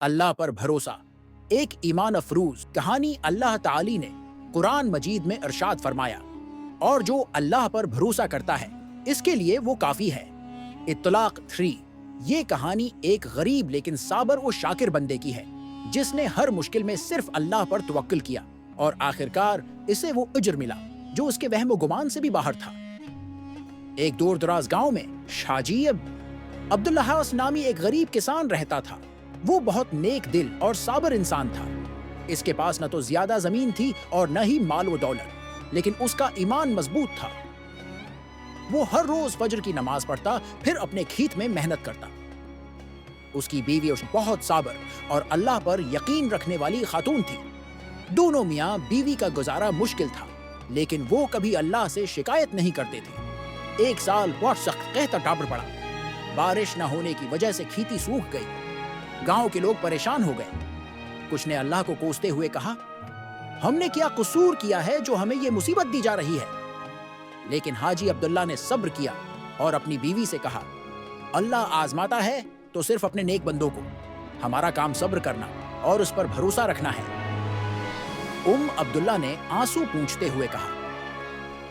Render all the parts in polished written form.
اللہ پر بھروسہ ایک ایمان افروز کہانی اللہ تعالی نے قرآن مجید میں ارشاد فرمایا، اور جو اللہ پر بھروسہ کرتا ہے اس کے لیے وہ کافی ہے۔ اطلاق 3 یہ کہانی ایک غریب لیکن صابر و شاکر بندے کی ہے جس نے ہر مشکل میں صرف اللہ پر توکل کیا اور آخرکار اسے وہ اجر ملا جو اس کے وہم و گمان سے بھی باہر تھا۔ ایک دور دراز گاؤں میں شاجی عبداللہ نامی ایک غریب کسان رہتا تھا۔ وہ بہت نیک دل اور صابر انسان تھا۔ اس کے پاس نہ تو زیادہ زمین تھی اور نہ ہی مال و دولت، لیکن اس کا ایمان مضبوط تھا۔ وہ ہر روز فجر کی نماز پڑھتا، پھر اپنے کھیت میں محنت کرتا۔ اس کی بیوی بہت صابر اور اللہ پر یقین رکھنے والی خاتون تھی۔ دونوں میاں بیوی کا گزارا مشکل تھا، لیکن وہ کبھی اللہ سے شکایت نہیں کرتے تھے۔ ایک سال بہت سخت قحط ٹاپر پڑا۔ بارش نہ ہونے کی وجہ سے کھیتی سوکھ گئی۔ گاؤں کے لوگ پریشان ہو گئے۔ کچھ نے اللہ کو کوستے ہوئے کہا، ہم نے کیا قصور کیا ہے جو ہمیں یہ مصیبت دی جا رہی ہے؟ لیکن حاجی عبداللہ نے صبر کیا اور اپنی بیوی سے کہا، اللہ آزماتا ہے تو صرف اپنے نیک بندوں کو، ہمارا کام صبر کرنا اور اس پر بھروسہ رکھنا ہے۔ عبداللہ نے آنسو پونچھتے ہوئے کہا،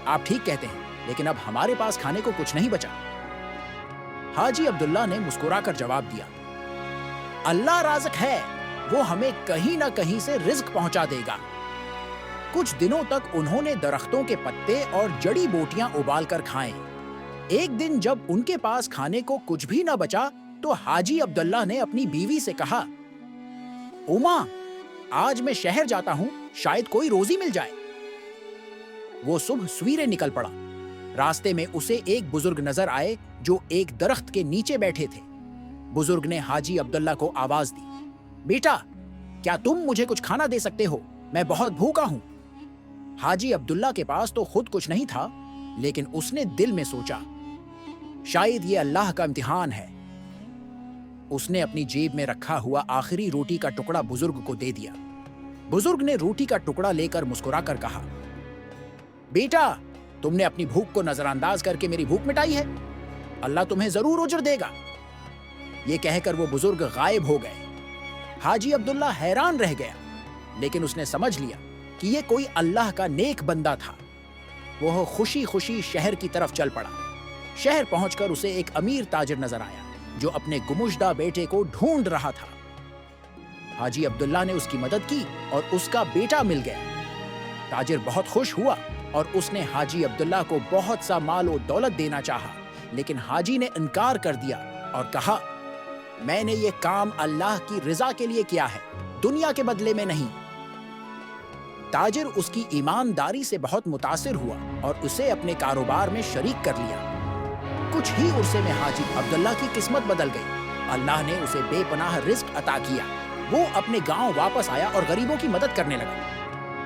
آپ ٹھیک کہتے ہیں، لیکن اب ہمارے پاس کھانے کو کچھ نہیں بچا۔ حاجی عبداللہ نے مسکرا کر جواب دیا، اللہ رازق ہے، وہ ہمیں کہیں نہ کہیں سے رزق پہنچا دے گا۔ کچھ دنوں تک انہوں نے درختوں کے پتے اور جڑی بوٹیاں ابال کر کھائیں۔ ایک دن جب ان کے پاس کھانے کو کچھ بھی نہ بچا تو حاجی عبداللہ نے اپنی بیوی سے کہا، آج میں شہر جاتا ہوں، شاید کوئی روزی مل جائے۔ وہ صبح سویرے نکل پڑا۔ راستے میں اسے ایک بزرگ نظر آئے جو ایک درخت کے نیچے بیٹھے تھے۔ بزرگ نے حاجی عبداللہ کو آواز دی، بیٹا، کیا تم مجھے کچھ کھانا دے سکتے ہو؟ میں بہت بھوکا ہوں۔ حاجی عبداللہ کے پاس تو خود کچھ نہیں تھا، لیکن اس نے دل میں سوچا، شاید یہ اللہ کا امتحان ہے۔ اس نے اپنی جیب میں رکھا ہوا آخری روٹی کا ٹکڑا بزرگ کو دے دیا۔ بزرگ نے روٹی کا ٹکڑا لے کر مسکرا کر کہا، بیٹا، تم نے اپنی بھوک کو نظر انداز کر کے میری بھوک مٹائی ہے، اللہ تمہیں ضرور اجر دے گا۔ یہ کہہ کر وہ بزرگ غائب ہو گئے۔ حاجی عبداللہ حیران رہ گیا، لیکن اس نے سمجھ لیا کہ یہ کوئی اللہ کا نیک بندہ تھا۔ وہ خوشی خوشی شہر کی طرف چل پڑا۔ شہر پہنچ کر اسے ایک امیر تاجر نظر آیا جو اپنے گمشدہ بیٹے کو ڈھونڈ رہا تھا۔ حاجی عبداللہ نے اس کی مدد کی اور اس کا بیٹا مل گیا۔ تاجر بہت خوش ہوا اور اس نے حاجی عبداللہ کو بہت سا مال و دولت دینا چاہا، لیکن حاجی نے انکار کر دیا اور کہا، میں نے یہ کام اللہ کی رضا کے لیے کیا ہے، دنیا کے بدلے میں نہیں۔ تاجر اس کی ایمانداری سے بہت متاثر ہوا اور اسے اپنے کاروبار میں شریک کر لیا۔ کچھ ہی عرصے میں حاجی عبداللہ کی قسمت بدل گئی۔ اللہ نے اسے بے پناہ رزق عطا کیا۔ وہ اپنے گاؤں واپس آیا اور غریبوں کی مدد کرنے لگا۔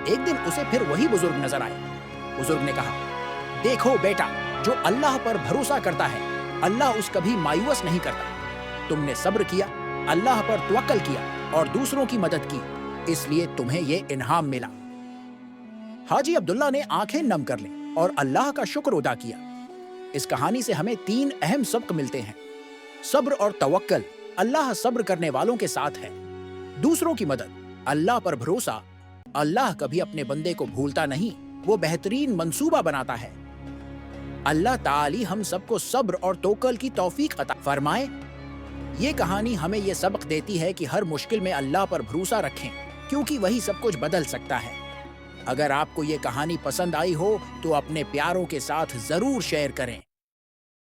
ایک دن اسے پھر وہی بزرگ نظر آئے۔ بزرگ نے کہا، دیکھو بیٹا، جو اللہ پر بھروسہ کرتا ہے اللہ اس کبھی مایوس نہیں کرتا۔ تم نے صبر کیا، اللہ پر توکل کیا اور دوسروں کی مدد کی، اس لیے تمہیں یہ انعام ملا۔ حاجی عبداللہ نے آنکھیں نم کر لیں اور اللہ کا شکر ادا کیا۔ اس کہانی سے ہمیں 3 اہم سبق ملتے ہیں۔ صبر اور توکل، اللہ صبر کرنے والوں کے ساتھ ہے۔ دوسروں کی مدد، اللہ پر بھروسہ، اللہ کبھی اپنے بندے کو بھولتا نہیں، وہ بہترین منصوبہ بناتا ہے۔ اللہ تعالی ہم سب کو صبر اور توکل کی توفیق عطا فرمائے۔ یہ کہانی ہمیں یہ سبق دیتی ہے کہ ہر مشکل میں اللہ پر بھروسہ رکھیں، کیونکہ وہی سب کچھ بدل سکتا ہے۔ اگر آپ کو یہ کہانی پسند آئی ہو تو اپنے پیاروں کے ساتھ ضرور شیئر کریں۔